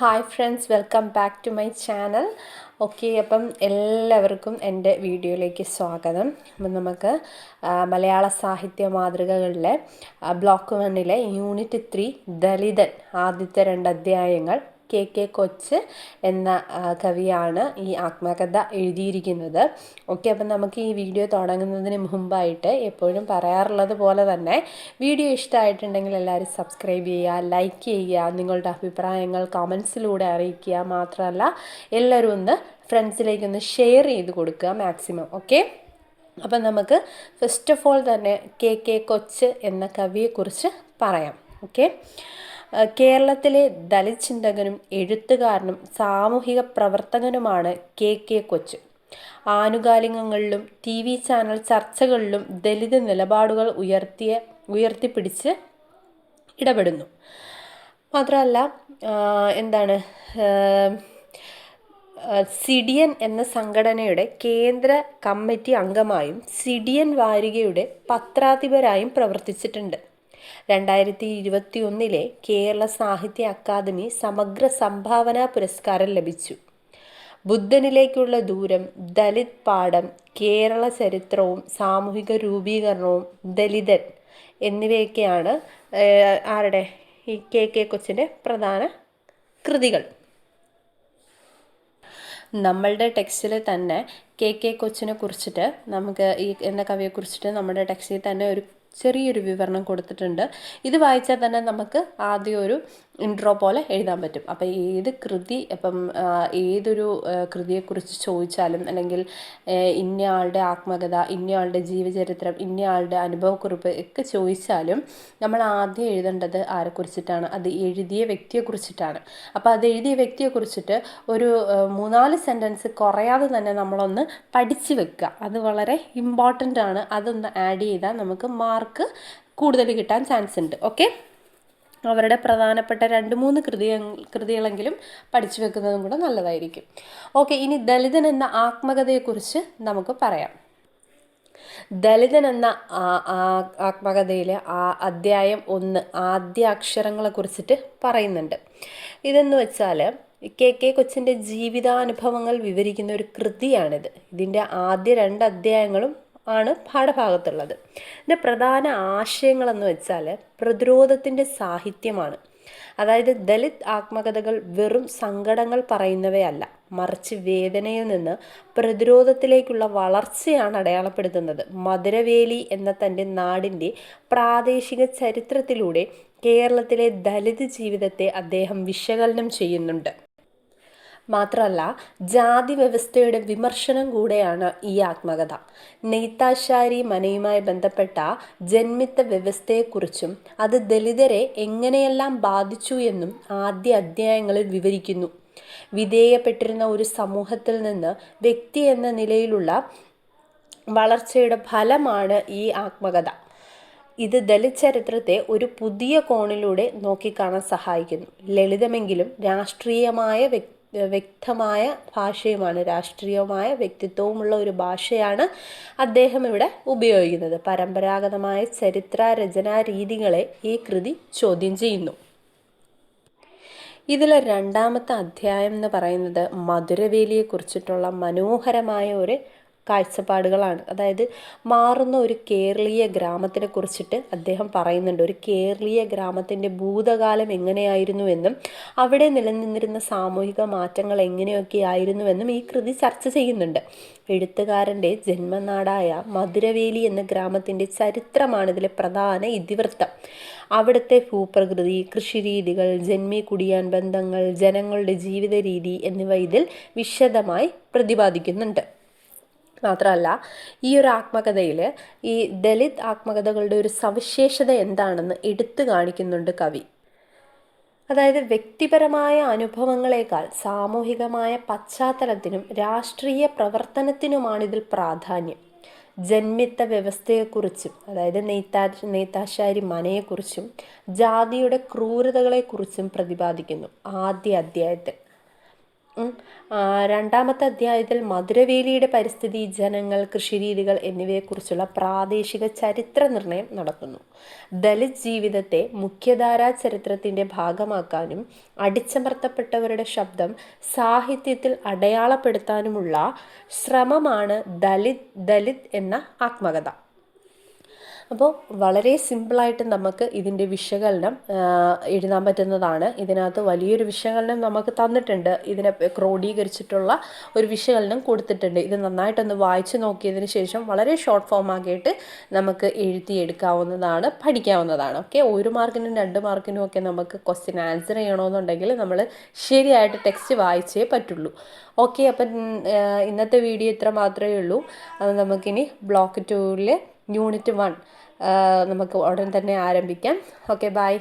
Hi friends, welcome back to my channel. Okay, അപ്പം എല്ലാവർക്കും എൻ്റെ വീഡിയോയിലേക്ക് സ്വാഗതം. അപ്പം നമുക്ക് മലയാള സാഹിത്യ മാതൃകകളിലെ ബ്ലോക്ക് 1 യൂണിറ്റ് 3 ദലിതൻ ആദ്യത്തെ 2 അധ്യായങ്ങൾ കെ കൊച്ച് എന്ന കവിയാണ് ഈ ആത്മകഥ എഴുതിയിരിക്കുന്നത്. ഓക്കെ, അപ്പം നമുക്ക് ഈ വീഡിയോ തുടങ്ങുന്നതിന് മുമ്പായിട്ട് എപ്പോഴും പറയാറുള്ളത് പോലെ തന്നെ വീഡിയോ ഇഷ്ടമായിട്ടുണ്ടെങ്കിൽ എല്ലാവരും സബ്സ്ക്രൈബ് ചെയ്യുക, ലൈക്ക് ചെയ്യുക, നിങ്ങളുടെ അഭിപ്രായങ്ങൾ കമൻസിലൂടെ അറിയിക്കുക. മാത്രമല്ല എല്ലാവരും ഒന്ന് ഫ്രണ്ട്സിലേക്കൊന്ന് ഷെയർ ചെയ്ത് കൊടുക്കുക മാക്സിമം. ഓക്കെ, അപ്പം നമുക്ക് ഫസ്റ്റ് ഓഫ് ഓൾ തന്നെ കെ കൊച്ച് എന്ന കവിയെക്കുറിച്ച് പറയാം. ഓക്കെ, കേരളത്തിലെ ദലിത് ചിന്തകനും എഴുത്തുകാരനും സാമൂഹിക പ്രവർത്തകനുമാണ് കെ കൊച്ച്. ആനുകാലികങ്ങളിലും TV ചാനൽ ചർച്ചകളിലും ദലിത് നിലപാടുകൾ ഉയർത്തിപ്പിടിച്ച് ഇടപെടുന്നു. മാത്രമല്ല സിഡിയൻ എന്ന സംഘടനയുടെ കേന്ദ്ര കമ്മിറ്റി അംഗമായും സിഡിയൻ വാരികയുടെ പത്രാധിപരായും പ്രവർത്തിച്ചിട്ടുണ്ട്. 2021 കേരള സാഹിത്യ അക്കാദമി സമഗ്ര സംഭാവനാ പുരസ്കാരം ലഭിച്ചു. ബുദ്ധനിലേക്കുള്ള ദൂരം, ദലിത് പാഠം, കേരള ചരിത്രവും സാമൂഹിക രൂപീകരണവും, ദലിതൻ എന്നിവയൊക്കെയാണ് ആരുടെ ഈ കെ കൊച്ചിൻ്റെ പ്രധാന കൃതികൾ. നമ്മളുടെ ടെക്സ്റ്റിൽ തന്നെ കെ കൊച്ചിനെ കുറിച്ചിട്ട് നമുക്ക് എന്ന കവിയെ കുറിച്ചിട്ട് നമ്മുടെ ടെക്സ്റ്റിൽ തന്നെ ഒരു ചെറിയൊരു വിവരണം കൊടുത്തിട്ടുണ്ട്. ഇത് വായിച്ചാൽ തന്നെ നമുക്ക് ആദ്യം ഒരു ഇൻട്രോ പോലെ എഴുതാൻ പറ്റും. അപ്പം ഏതൊരു കൃതിയെക്കുറിച്ച് ചോദിച്ചാലും, അല്ലെങ്കിൽ ഇന്നയാളുടെ ആത്മകഥ, ഇന്നയാളുടെ ജീവചരിത്രം, ഇന്നയാളുടെ അനുഭവക്കുറിപ്പ് ഒക്കെ ചോദിച്ചാലും നമ്മൾ ആദ്യം എഴുതേണ്ടത് ആരെക്കുറിച്ചിട്ടാണ്? അത് എഴുതിയ വ്യക്തിയെക്കുറിച്ചിട്ടാണ്. അപ്പോൾ അത് എഴുതിയ വ്യക്തിയെക്കുറിച്ചിട്ട് ഒരു 3-4 സെൻറ്റൻസ് കുറയാതെ തന്നെ നമ്മളൊന്ന് പഠിച്ചു വെക്കുക. അത് വളരെ ഇമ്പോർട്ടൻ്റ് ആണ്. അതൊന്ന് ആഡ് ചെയ്താൽ നമുക്ക് മാർക്ക് കൂടുതൽ കിട്ടാൻ ചാൻസ് ഉണ്ട്. ഓക്കെ, അവരുടെ പ്രധാനപ്പെട്ട 2-3 കൃതികളെങ്കിലും പഠിച്ചു വെക്കുന്നതും കൂടെ നല്ലതായിരിക്കും. ഓക്കെ, ഇനി ദലിതൻ എന്ന ആത്മകഥയെക്കുറിച്ച് നമുക്ക് പറയാം. ദലിതൻ എന്ന ആത്മകഥയിലെ അധ്യായം 1 ആദ്യ അക്ഷരങ്ങളെ കുറിച്ചിട്ട് പറയുന്നുണ്ട്. ഇതെന്ന് വെച്ചാൽ കെ കൊച്ചിൻ്റെ ജീവിതാനുഭവങ്ങൾ വിവരിക്കുന്ന ഒരു കൃതിയാണിത്. ഇതിൻ്റെ ആദ്യ 2 അധ്യായങ്ങളും ആണ് പാഠഭാഗത്തുള്ളത്. ഇതിൻ്റെ പ്രധാന ആശയങ്ങളെന്ന് വെച്ചാൽ പ്രതിരോധത്തിൻ്റെ സാഹിത്യമാണ്. അതായത് ദലിത് ആത്മകഥകൾ വെറും സങ്കടങ്ങൾ പറയുന്നവയല്ല, മറിച്ച് വേദനയിൽ നിന്ന് പ്രതിരോധത്തിലേക്കുള്ള വളർച്ചയാണ് അടയാളപ്പെടുത്തുന്നത്. മധുരവേലി എന്ന തൻ്റെ നാടിൻ്റെ പ്രാദേശിക ചരിത്രത്തിലൂടെ കേരളത്തിലെ ദലിത് ജീവിതത്തെ അദ്ദേഹം വിശകലനം ചെയ്യുന്നുണ്ട്. മാത്രമല്ല, ജാതി വ്യവസ്ഥയുടെ വിമർശനം കൂടെയാണ് ഈ ആത്മകഥ. നെയ്ത്താശാരി മനയുമായി ബന്ധപ്പെട്ട ജന്മിത്ത വ്യവസ്ഥയെക്കുറിച്ചും അത് ദലിതരെ എങ്ങനെയെല്ലാം ബാധിച്ചു എന്നും ആദ്യ അധ്യായങ്ങളിൽ വിവരിക്കുന്നു. വിധേയപ്പെട്ടിരുന്ന ഒരു സമൂഹത്തിൽ നിന്ന് വ്യക്തി എന്ന നിലയിലുള്ള വളർച്ചയുടെ ഫലമാണ് ഈ ആത്മകഥ. ഇത് ദലിത് ചരിത്രത്തെ ഒരു പുതിയ കോണിലൂടെ നോക്കിക്കാണാൻ സഹായിക്കുന്നു. ലളിതമെങ്കിലും വ്യക്തമായ ഭാഷയുമാണ്, രാഷ്ട്രീയമായ വ്യക്തിത്വവുമുള്ള ഒരു ഭാഷയാണ് അദ്ദേഹം ഇവിടെ ഉപയോഗിക്കുന്നത്. പരമ്പരാഗതമായ ചരിത്ര രചനാ രീതികളെ ഈ കൃതി ചോദ്യം ചെയ്യുന്നു. ഇതിലെ 2ാമത്തെ അധ്യായം എന്ന് പറയുന്നത് മധുരവേലിയെക്കുറിച്ചിട്ടുള്ള മനോഹരമായ ഒരു കാഴ്ചപ്പാടുകളാണ്. അതായത് മാറുന്ന ഒരു കേരളീയ ഗ്രാമത്തിനെ കുറിച്ചിട്ട് അദ്ദേഹം പറയുന്നുണ്ട്. ഒരു കേരളീയ ഗ്രാമത്തിൻ്റെ ഭൂതകാലം എങ്ങനെയായിരുന്നുവെന്നും അവിടെ നിലനിന്നിരുന്ന സാമൂഹിക മാറ്റങ്ങൾ എങ്ങനെയൊക്കെ ആയിരുന്നുവെന്നും ഈ കൃതി ചർച്ച ചെയ്യുന്നുണ്ട്. എഴുത്തുകാരൻ്റെ ജന്മനാടായ മധുരവേലി എന്ന ഗ്രാമത്തിൻ്റെ ചരിത്രമാണ് ഇതിലെ പ്രധാന ഇതിവൃത്തം. അവിടുത്തെ ഭൂപ്രകൃതി, കൃഷിരീതികൾ, ജന്മി കുടിയാൻ ബന്ധങ്ങൾ, ജനങ്ങളുടെ ജീവിത രീതി എന്നിവ ഇതിൽ വിശദമായി പ്രതിപാദിക്കുന്നുണ്ട്. മാത്രമല്ല, ഈ ഒരു ആത്മകഥയിൽ ഈ ദലിത് ആത്മകഥകളുടെ ഒരു സവിശേഷത എന്താണെന്ന് എടുത്തു കാണിക്കുന്നുണ്ട് കവി. അതായത് വ്യക്തിപരമായ അനുഭവങ്ങളെക്കാൾ സാമൂഹികമായ പശ്ചാത്തലത്തിനും രാഷ്ട്രീയ പ്രവർത്തനത്തിനുമാണിതിൽ പ്രാധാന്യം. ജന്മിത്ത വ്യവസ്ഥയെക്കുറിച്ചും, അതായത് നെയ്ത്താശാരി മനയെക്കുറിച്ചും ജാതിയുടെ ക്രൂരതകളെക്കുറിച്ചും പ്രതിപാദിക്കുന്നു ആദ്യ അധ്യായത്തിൽ. ഉം. രണ്ടാമത്തെ അധ്യായത്തിൽ മധുരവേലിയുടെ പരിസ്ഥിതി, ജനങ്ങൾ, കൃഷിരീതികൾ എന്നിവയെക്കുറിച്ചുള്ള പ്രാദേശിക ചരിത്ര നിർണയം നടത്തുന്നു. ദലിത് ജീവിതത്തെ മുഖ്യധാരാ ചരിത്രത്തിൻ്റെ ഭാഗമാക്കാനും അടിച്ചമർത്തപ്പെട്ടവരുടെ ശബ്ദം സാഹിത്യത്തിൽ അടയാളപ്പെടുത്താനുമുള്ള ശ്രമമാണ് ദലിത് എന്ന ആത്മകഥ. അപ്പോൾ വളരെ സിമ്പിളായിട്ട് നമുക്ക് ഇതിൻ്റെ വിശകലനം എഴുതാൻ പറ്റുന്നതാണ്. ഇതിനകത്ത് വലിയൊരു വിശകലനം നമുക്ക് തന്നിട്ടുണ്ട്. ഇതിനെ ക്രോഡീകരിച്ചിട്ടുള്ള ഒരു വിശകലനം കൊടുത്തിട്ടുണ്ട്. ഇത് നന്നായിട്ടൊന്ന് വായിച്ചു നോക്കിയതിന് ശേഷം വളരെ ഷോർട്ട് ഫോം ആക്കിയിട്ട് നമുക്ക് എഴുതിയെടുക്കാവുന്നതാണ്, പഠിക്കാവുന്നതാണ്. ഓക്കെ, 1 മാർക്കിനും 2 മാർക്കിനും ഒക്കെ നമുക്ക് ക്വസ്റ്റ്യൻ ആൻസർ ചെയ്യണമെന്നുണ്ടെങ്കിൽ നമ്മൾ ശരിയായിട്ട് ടെക്സ്റ്റ് വായിച്ചേ പറ്റുള്ളൂ. ഓക്കെ, അപ്പം ഇന്നത്തെ വീഡിയോ ഇത്ര മാത്രമേ ഉള്ളൂ. അത് നമുക്കിനി ബ്ലോക്ക് 2 യൂണിറ്റ് 1 നമുക്ക് ഉടൻ തന്നെ ആരംഭിക്കാം. Okay, by.